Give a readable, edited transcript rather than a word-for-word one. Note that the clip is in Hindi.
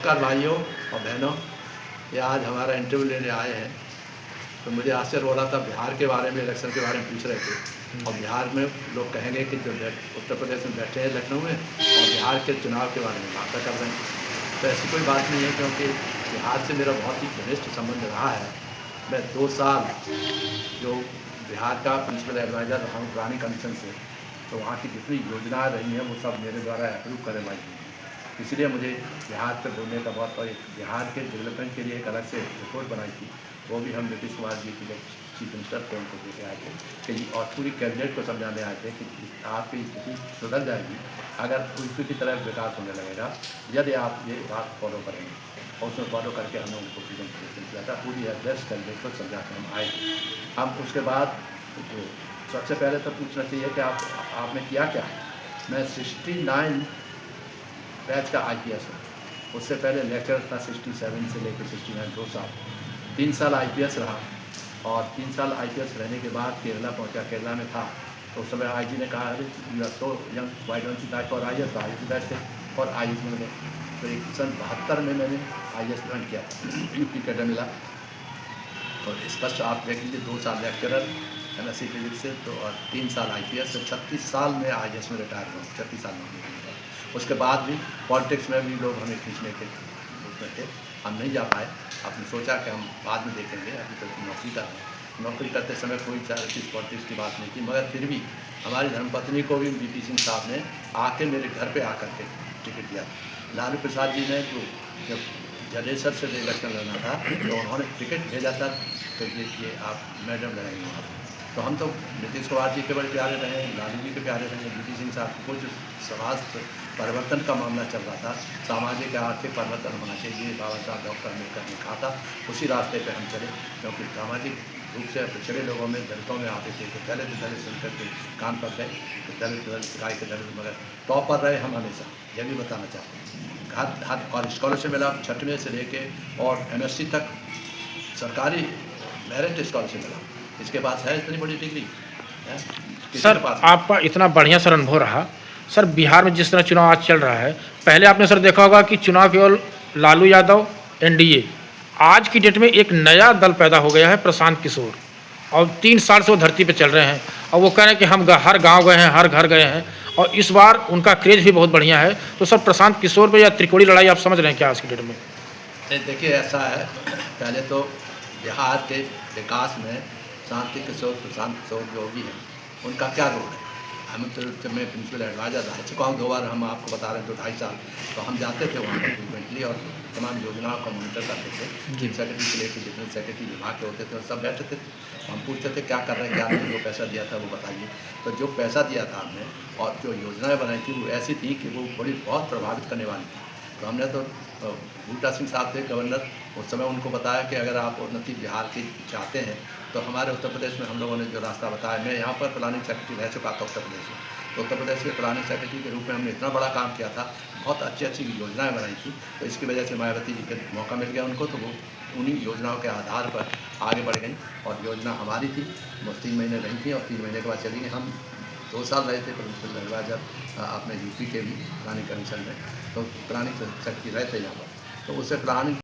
नमस्कार भाइयों और बहनों, ये आज हमारा इंटरव्यू लेने आए हैं। तो मुझे आश्चर्य हो रहा था, बिहार के बारे में, इलेक्शन के बारे में पूछ रहे थे और बिहार में लोग कहेंगे कि जो उत्तर प्रदेश में बैठे हैं लखनऊ में और बिहार के चुनाव के बारे में बातें कर रहे हैं। तो ऐसी कोई बात नहीं है, क्योंकि बिहार से मेरा बहुत ही घनिष्ठ संबंध रहा है। मैं 2 साल जो बिहार का प्रिंसिपल एडवाइज़र रहा हूँ प्लानिंग कमीशन से, तो वहाँ की जितनी योजनाएँ रही हैं वो सब मेरे द्वारा अप्रूव करवाई गई हैं। इसलिए मुझे बिहार पे बोलने का बहुत, और बिहार के डेवलपमेंट के लिए एक अलग से रिपोर्ट बनाई थी, वो भी हम नीतीश कुमार जी की जब चीफ मिनिस्टर थे उनको देके आए थे कि और पूरी कैबिनेट को समझाने आए थे कि आपकी स्थिति सुधर जाएगी अगर उसी की तरह विकास होने लगेगा, यदि आप ये बात फॉलो करेंगे। और उसमें फॉलो करके हमने उनको प्रेजेंटेशन किया था, पूरी एड्रेस कैबिनेट को समझा के हम आए थे। हम उसके बाद जो सबसे पहले तो पूछना चाहिए कि आपने किया क्या। मैं 69 बैच का IPS है। उससे पहले लेक्चर था 67 से लेकर 69, 2 साल, 3 साल IPS रहा। और 3 साल IPS रहने के बाद केरला पहुंचा। केरला में था तो उस समय IG ने कहा, अरे you are so young, why don't you batch for IAS। तो IAS बैच थे और IAS में मैंने तो सन 72 में मैंने IAS ज्वाइन किया, UP कैडर मिला। और स्पष्ट आप देख लीजिए, 2 साल लेक्चरर MSc फिजिक्स से, तो और 3 साल IPS से 36 साल में IAS में रिटायर हुआ, 36 साल में। उसके बाद भी पॉलिटिक्स में भी लोग हमें खींचने के उसमें थे, हम नहीं जा पाए। आपने सोचा कि हम बाद में देखेंगे, अभी तो नौकरी कर रहे हैं। नौकरी करते समय कोई पॉलिटिक्स की बात नहीं थी, मगर फिर भी हमारी धर्मपत्नी को भी VP सिंह साहब ने आके मेरे घर पे आकर के टिकट दिया। लालू प्रसाद जी ने जो जब जडेसर से इलेक्शन लड़ना था तो उन्होंने टिकट भेजा था, तो ये आप मैडम लड़ेंगे वहाँ पर। तो हम तो नीतीश कुमार जी के बड़े प्यारे रहे, लालू जी के प्यारे रहे। VP सिंह साहब को जो समाज परिवर्तन का मामला चल रहा था, सामाजिक आर्थिक परिवर्तन होना चाहिए, बाबा साहब डॉक्टर अम्बेडकर ने कहा था, उसी रास्ते पे हम चले। क्योंकि सामाजिक रूप से पिछड़े लोगों में, दलितों में आते थे, तो दलित सुनकर के कान पर गए, तो दलित गाय के दलित, मगर टॉप पर रहे हम हमेशा, यह भी बताना चाहते हैं। हर और स्कॉलरशिप मिला 6वीं से लेके और MSc तक सरकारी मेरिट स्कॉलरशिप मिला। इसके पास है इतनी बड़ी डिग्री है। सर, आपका इतना बढ़िया सर अनुभव रहा। सर, बिहार में जिस तरह चुनाव आज चल रहा है, पहले आपने सर देखा होगा कि चुनाव केवल लालू यादव, NDA। आज की डेट में एक नया दल पैदा हो गया है, प्रशांत किशोर, और 3 साल से वो धरती पे चल रहे हैं और वो कह रहे हैं कि हम हर गांव गए हैं, हर घर गए हैं, और इस बार उनका क्रेज भी बहुत बढ़िया है। तो सर, प्रशांत किशोर पे या त्रिकोणी लड़ाई आप समझ रहे हैं क्या आज की डेट में? देखिए, ऐसा है, पहले तो बिहार के विकास में शांति किशोर, प्रशांत किशोर जो भी हैं, उनका क्या रोल है। हम तो जब मैं प्रिंसिपल एडवाइज़र रह चुका हूँ 2 बार, हम आपको बता रहे हैं 2-2.5 साल, तो हम जाते थे वहाँ पर फ्रीक्वेंटली और तमाम योजनाओं का मॉनिटर करते थे। चीफ सेक्रेटरी से लेकर जितने सेक्रेटरी विभाग के होते थे और सब बैठते थे। हम पूछते थे क्या कर रहे हैं, क्या नहीं, जो पैसा दिया था वो बताइए। तो जो पैसा दिया था हमने और जो योजनाएँ बनाई थी वो ऐसी थी कि वो बहुत प्रभावित करने वाली थी। तो हमने तो बूटा सिंह साहब थे गवर्नर, उस समय उनको बताया कि अगर आप उन्नति बिहार की चाहते हैं तो हमारे उत्तर प्रदेश में हम लोगों ने जो रास्ता बताया। मैं यहाँ पर प्लानिंग सेक्रेटरी रह चुका था उत्तर प्रदेश में, तो उत्तर प्रदेश के प्लानिंग सेक्रेटरी के रूप में हमने इतना बड़ा काम किया था, बहुत अच्छी योजनाएँ बनाई थी। तो इसकी वजह से मायावती जी के मौका मिल गया उनको, तो वो उन्हीं योजनाओं के आधार पर आगे बढ़ गई। और योजना हमारी थी, वो 3 महीने रही थी और 3 महीने के बाद चली गई। हम 2 साल रहे थे प्रिंसिपल एडवाइज़र अपने UP के भी प्लानिंग कमीशन में, तो प्लानिंग सेक्रेटरी रहे थे यहाँ पर। तो उससे प्लानिंग